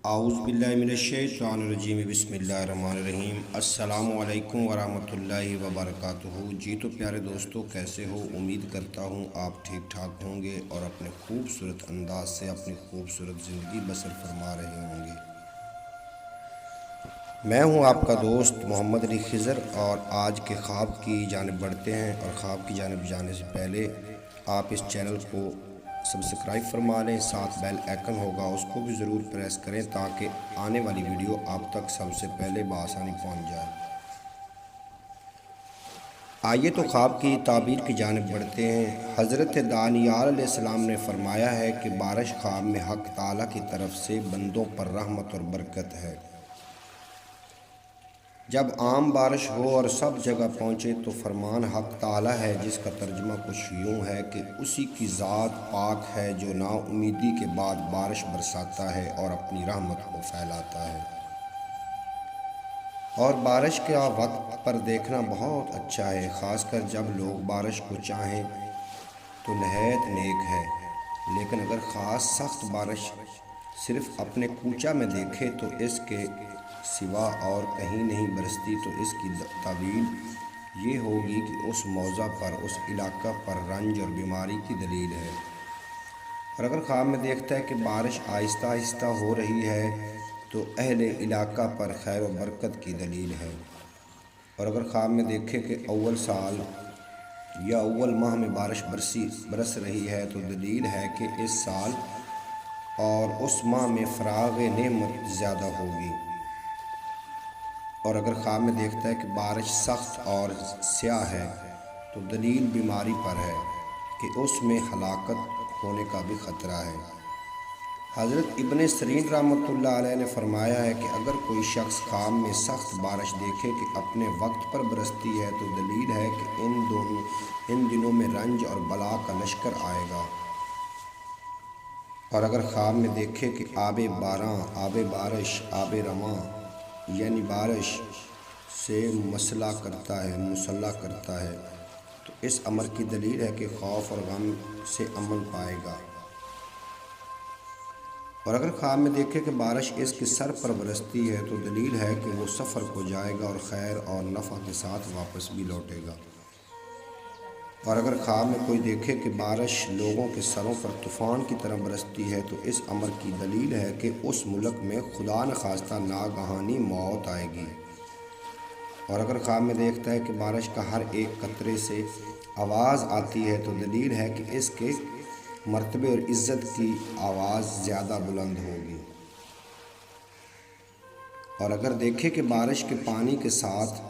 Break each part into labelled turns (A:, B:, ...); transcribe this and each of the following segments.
A: اعوذ باللہ من الشیطان الرجیم بسم اللہ الرحمن الرحیم السلام علیکم ورحمۃ اللہ وبرکاتہ۔ جی تو پیارے دوستو، کیسے ہو؟ امید کرتا ہوں آپ ٹھیک ٹھاک ہوں گے اور اپنے خوبصورت انداز سے اپنی خوبصورت زندگی بسر فرما رہے ہوں گے۔ میں ہوں آپ کا دوست محمد علی خضر، اور آج کے خواب کی جانب بڑھتے ہیں۔ اور خواب کی جانب جانے سے پہلے آپ اس چینل کو سبسکرائب فرما لیں، ساتھ بیل آئیکن ہوگا اس کو بھی ضرور پریس کریں تاکہ آنے والی ویڈیو آپ تک سب سے پہلے بآسانی پہنچ جائے۔ آئیے تو خواب کی تعبیر کی جانب بڑھتے ہیں۔ حضرت دانیال علیہ السلام نے فرمایا ہے کہ بارش خواب میں حق تعالیٰ کی طرف سے بندوں پر رحمت اور برکت ہے۔ جب عام بارش ہو اور سب جگہ پہنچے تو فرمان حق تعالیٰ ہے، جس کا ترجمہ کچھ یوں ہے کہ اسی کی ذات پاک ہے جو نا امیدی کے بعد بارش برساتا ہے اور اپنی رحمت کو پھیلاتا ہے۔ اور بارش کا وقت پر دیکھنا بہت اچھا ہے، خاص کر جب لوگ بارش کو چاہیں تو نہایت نیک ہے، لیکن اگر خاص سخت بارش صرف اپنے کوچہ میں دیکھے تو اس کے سوا اور کہیں نہیں برستی تو اس کی تعبیر یہ ہوگی کہ اس موضع پر، اس علاقہ پر رنج اور بیماری کی دلیل ہے۔ اور اگر خواب میں دیکھتا ہے کہ بارش آہستہ آہستہ ہو رہی ہے تو اہل علاقہ پر خیر و برکت کی دلیل ہے۔ اور اگر خواب میں دیکھے کہ اول سال یا اول ماہ میں بارش برس رہی ہے تو دلیل ہے کہ اس سال اور اس ماہ میں فراغ نعمت زیادہ ہوگی۔ اور اگر خواب میں دیکھتا ہے کہ بارش سخت اور سیاہ ہے تو دلیل بیماری پر ہے کہ اس میں ہلاکت ہونے کا بھی خطرہ ہے۔ حضرت ابن سیرین رحمۃ اللہ علیہ نے فرمایا ہے کہ اگر کوئی شخص خواب میں سخت بارش دیکھے کہ اپنے وقت پر برستی ہے تو دلیل ہے کہ ان دنوں میں رنج اور بلا کا لشکر آئے گا۔ اور اگر خواب میں دیکھے کہ آب باراں، آب بارش، آب رواں یعنی بارش سے مسلح کرتا ہے تو اس امر کی دلیل ہے کہ خوف اور غم سے امن پائے گا۔ اور اگر خواب میں دیکھے کہ بارش اس کے سر پر برستی ہے تو دلیل ہے کہ وہ سفر کو جائے گا اور خیر اور نفع کے ساتھ واپس بھی لوٹے گا۔ اور اگر خواب میں کوئی دیکھے کہ بارش لوگوں کے سروں پر طوفان کی طرح برستی ہے تو اس امر کی دلیل ہے کہ اس ملک میں خدا نخواستہ ناگہانی موت آئے گی۔ اور اگر خواب میں دیکھتا ہے کہ بارش کا ہر ایک قطرے سے آواز آتی ہے تو دلیل ہے کہ اس کے مرتبے اور عزت کی آواز زیادہ بلند ہوگی۔ اور اگر دیکھے کہ بارش کے پانی کے ساتھ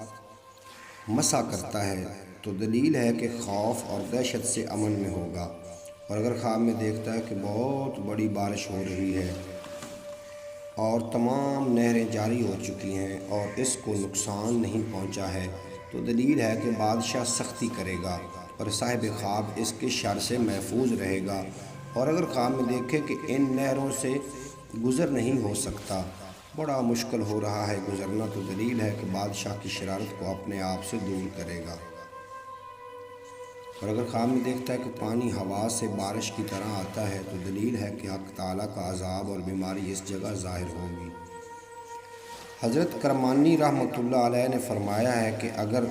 A: مسح کرتا ہے تو دلیل ہے کہ خوف اور دہشت سے امن میں ہوگا۔ اور اگر خواب میں دیکھتا ہے کہ بہت بڑی بارش ہو رہی ہے اور تمام نہریں جاری ہو چکی ہیں اور اس کو نقصان نہیں پہنچا ہے تو دلیل ہے کہ بادشاہ سختی کرے گا اور صاحب خواب اس کے شر سے محفوظ رہے گا۔ اور اگر خواب میں دیکھے کہ ان نہروں سے گزر نہیں ہو سکتا، بڑا مشکل ہو رہا ہے گزرنا، تو دلیل ہے کہ بادشاہ کی شرارت کو اپنے آپ سے دور کرے گا۔ اور اگر خواب میں دیکھتا ہے کہ پانی ہوا سے بارش کی طرح آتا ہے تو دلیل ہے کہ حق تعالیٰ کا عذاب اور بیماری اس جگہ ظاہر ہوگی۔ حضرت کرمانی رحمۃ اللہ علیہ نے فرمایا ہے کہ اگر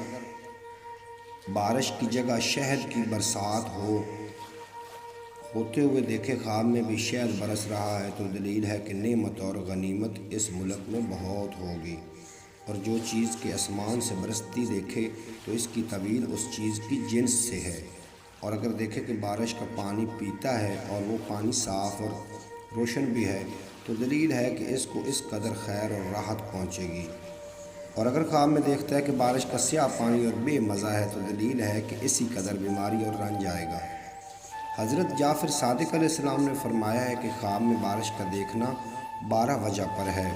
A: بارش کی جگہ شہد کی برسات ہوتے ہوئے دیکھے خواب میں بھی شہد برس رہا ہے تو دلیل ہے کہ نعمت اور غنیمت اس ملک میں بہت ہوگی۔ اور جو چیز کے آسمان سے برستی دیکھے تو اس کی تعبیر اس چیز کی جنس سے ہے۔ اور اگر دیکھے کہ بارش کا پانی پیتا ہے اور وہ پانی صاف اور روشن بھی ہے تو دلیل ہے کہ اس کو اس قدر خیر اور راحت پہنچے گی۔ اور اگر خواب میں دیکھتا ہے کہ بارش کا سیاہ پانی اور بے مزہ ہے تو دلیل ہے کہ اسی قدر بیماری اور رنج آئے گا۔ حضرت جعفر صادق علیہ السلام نے فرمایا ہے کہ خواب میں بارش کا دیکھنا 12 وجہ پر ہے۔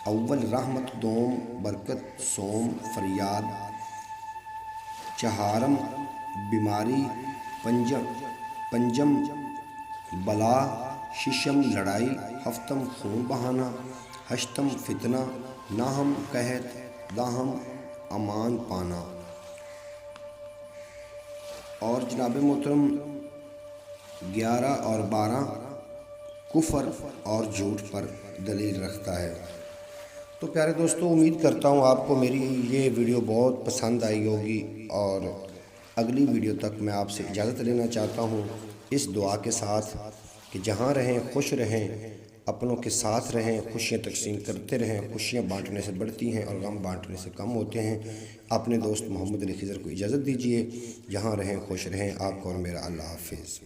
A: اول رحمت، دوم برکت، سوم فریاد، چہارم بیماری، پنجم بلا، ششم لڑائی، ہفتم خون بہانا، ہشتم فتنہ، نہم قحط، دہم امان پانا۔ اور جناب محترم 11 اور 12 کفر اور جھوٹ پر دلیل رکھتا ہے۔ تو پیارے دوستو، امید کرتا ہوں آپ کو میری یہ ویڈیو بہت پسند آئی ہوگی، اور اگلی ویڈیو تک میں آپ سے اجازت لینا چاہتا ہوں اس دعا کے ساتھ کہ جہاں رہیں خوش رہیں، اپنوں کے ساتھ رہیں، خوشیاں تقسیم کرتے رہیں۔ خوشیاں بانٹنے سے بڑھتی ہیں اور غم بانٹنے سے کم ہوتے ہیں۔ اپنے دوست محمد علی خضر کو اجازت دیجیے۔ جہاں رہیں خوش رہیں۔ آپ کو اور میرا اللہ حافظ۔